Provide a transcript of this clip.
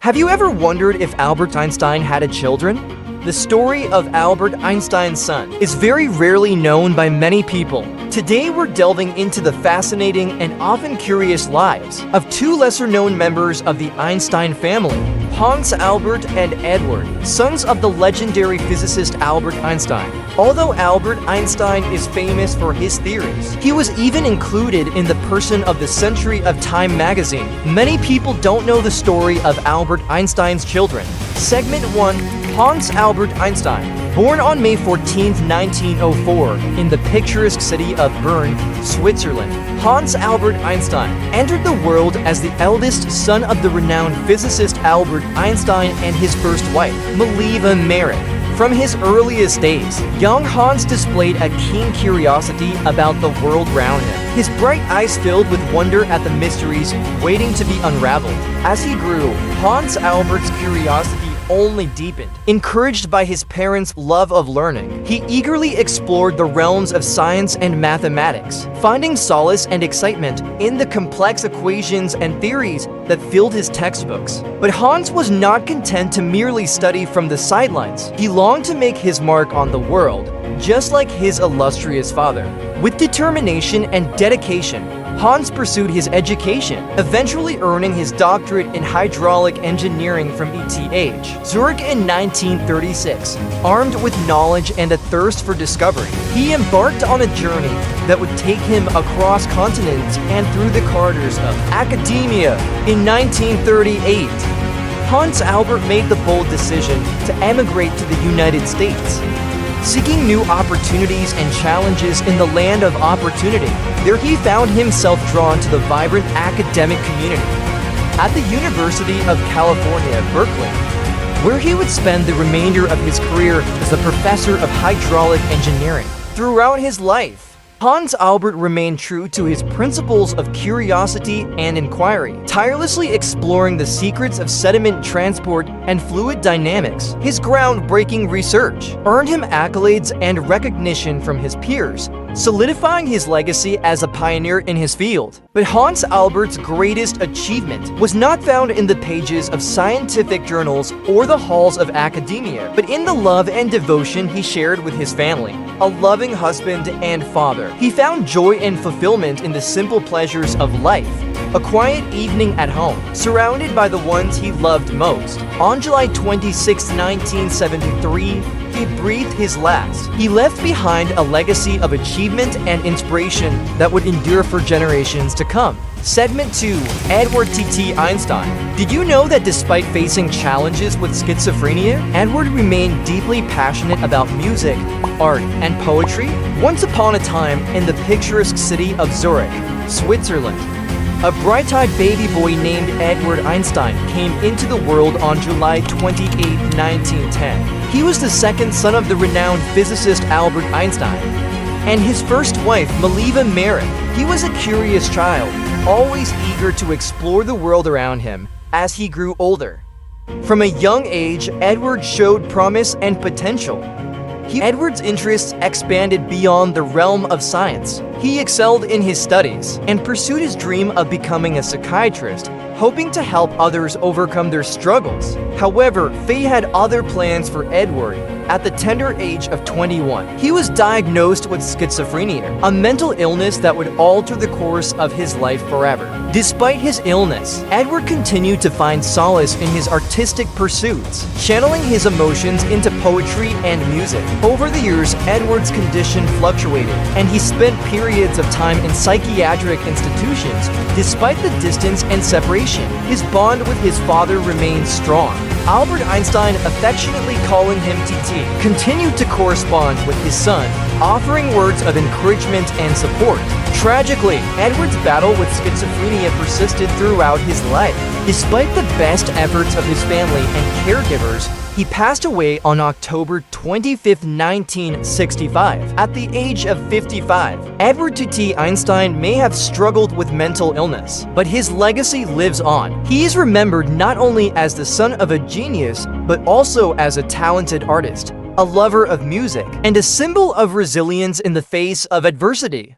Have you ever wondered if Albert Einstein had children? The story of Albert Einstein's son is very rarely known by many people. Today we're delving into the fascinating and often curious lives of two lesser-known members of the Einstein family, Hans Albert and Eduard, sons of the legendary physicist Albert Einstein. Although Albert Einstein is famous for his theories, he was even included in the Person of the Century of Time magazine. Many people don't know the story of Albert Einstein's children. Segment 1. Hans Albert Einstein. Born on May 14, 1904, in the picturesque city of Bern, Switzerland, Hans Albert Einstein entered the world as the eldest son of the renowned physicist Albert Einstein and his first wife, Mileva Marit. From his earliest days, young Hans displayed a keen curiosity about the world around him, his bright eyes filled with wonder at the mysteries waiting to be unraveled. As he grew, Hans Albert's curiosity only deepened. Encouraged by his parents' love of learning, he eagerly explored the realms of science and mathematics, finding solace and excitement in the complex equations and theories that filled his textbooks. But Hans was not content to merely study from the sidelines. He longed to make his mark on the world, just like his illustrious father. With determination and dedication, Hans pursued his education, eventually earning his doctorate in hydraulic engineering from ETH, Zurich in 1936. Armed with knowledge and a thirst for discovery, he embarked on a journey that would take him across continents and through the corridors of academia. In 1938, Hans Albert made the bold decision to emigrate to the United States. Seeking new opportunities and challenges in the land of opportunity, there he found himself drawn to the vibrant academic community at the University of California, Berkeley, where he would spend the remainder of his career as a professor of hydraulic engineering. Throughout his life, Hans Albert remained true to his principles of curiosity and inquiry, tirelessly exploring the secrets of sediment transport and fluid dynamics. His groundbreaking research earned him accolades and recognition from his peers, solidifying his legacy as a pioneer in his field. But Hans Albert's greatest achievement was not found in the pages of scientific journals or the halls of academia, but in the love and devotion he shared with his family. A loving husband and father, he found joy and fulfillment in the simple pleasures of life. A quiet evening at home, surrounded by the ones he loved most. On July 26, 1973, he breathed his last. He left behind a legacy of achievement and inspiration that would endure for generations to come. Segment 2. Eduard Einstein. Did you know that despite facing challenges with schizophrenia, Eduard remained deeply passionate about music, art, and poetry? Once upon a time, in the picturesque city of Zurich, Switzerland, a bright-eyed baby boy named Eduard Einstein came into the world on July 28, 1910. He was the second son of the renowned physicist Albert Einstein and his first wife, Mileva Marit. He was a curious child, always eager to explore the world around him as he grew older. From a young age, Eduard showed promise and potential. Eduard's interests expanded beyond the realm of science. He excelled in his studies and pursued his dream of becoming a psychiatrist, hoping to help others overcome their struggles. However, fate had other plans for Eduard. At the tender age of 21, he was diagnosed with schizophrenia, a mental illness that would alter the course of his life forever. Despite his illness, Eduard continued to find solace in his artistic pursuits, channeling his emotions into poetry and music. Over the years, Eduard's condition fluctuated, and he spent periods of time in psychiatric institutions. Despite the distance and separation, his bond with his father remained strong. Albert Einstein, affectionately calling him TT, continued to correspond with his son, offering words of encouragement and support. Tragically, Eduard's battle with schizophrenia persisted throughout his life. Despite the best efforts of his family and caregivers, he passed away on October 25, 1965, at the age of 55. Eduard Einstein may have struggled with mental illness, but his legacy lives on. He is remembered not only as the son of a genius, but also as a talented artist, a lover of music, and a symbol of resilience in the face of adversity.